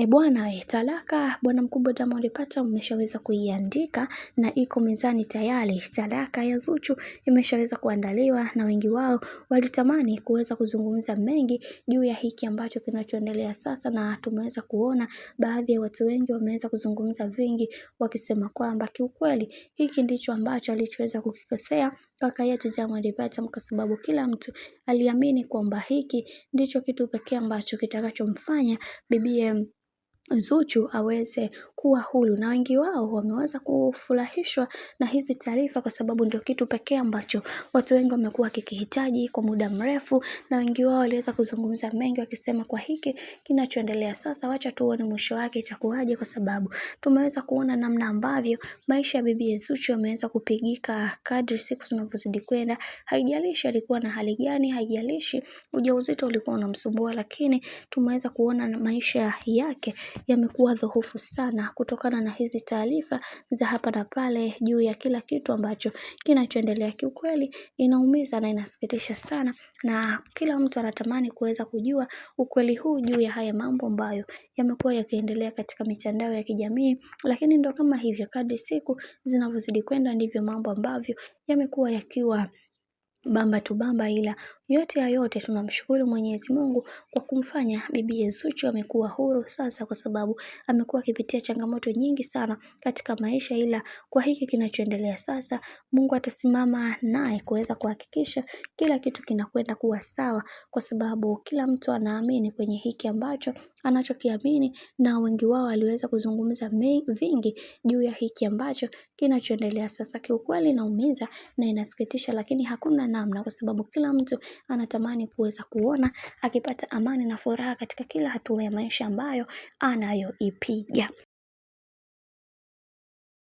Bwana talaka bwana mkubwa Diamond Platnumz umeshaweza kuiandika na iko mezani tayari. Talaka ya Zuchu imeshaweza kuandaliwa na wengi wao walitamani kuweza kuzungumza mengi juu ya hiki ambacho kinachoendelea sasa, na tumeweza kuona baadhi ya watu wengi wameweza kuzungumza vingi wakisema kwamba kiukweli hiki ndicho ambacho alichoweza kukikosea kaka yetu Diamond Platnumz, kwa sababu kila mtu aliamini kwamba hiki ndicho kitu pekee ambacho kitakachomfanya bibi Zuchu aweze kuwa huru, na wengi wao wameweza kufurahishwa na hizi taarifa kwa sababu ndio kitu pekee ambacho watu wengi wamekuwa wakikihitaji kwa muda mrefu, na wengi wao waliweza kuzungumza mengi wakisema kwa hiki kinachoendelea sasa, wacha tuone mwisho wake itakuwaje, kwa sababu tumeweza kuona namna ambavyo maisha ya bibi Zuchu yameweza kupigika kadri siku zinavyozidi kwenda. Haijalishi alikuwa na hali gani, haijalishi ujauzito ulikuwa unamsumbua, lakini tumeweza kuona maisha yake yamekuwa dhoofu sana kutokana na hizi taarifa za hapa na pale juu ya kila kitu ambacho kinachoendelea. Kiukweli inaumiza na inasikitisha sana, na kila mtu anatamani kuweza kujua ukweli huu juu ya haya mambo ambayo yamekuwa yakiendelea katika mitandao ya kijamii. Lakini ndo kama hivyo, kadri siku zinavyozidi kwenda ndivyo mambo ambavyo yamekuwa yakiwa bamba tu bamba, ila yote ya yote tunamshukuru Mwenyezi Mungu kwa kumfanya bibi Zuchu amekuwa huru sasa, kwa sababu amekuwa akipitia changamoto nyingi sana katika maisha, ila kwa hiki kinachoendelea sasa Mungu atasimama naye kuweza kuhakikisha kila kitu kinakwenda kuwa sawa, kwa sababu kila mtu anaamini kwenye hiki ambacho anachokiamini, na wengi wao waliweza kuzungumza vingi juu ya hiki ambacho kinachoendelea sasa. Kiukweli inaumiza na inasikitisha, lakini hakuna namna, kwa sababu kila mtu anatamani kuweza kuona akipata amani na furaha katika kila hatua ya maisha ambayo anayoipiga.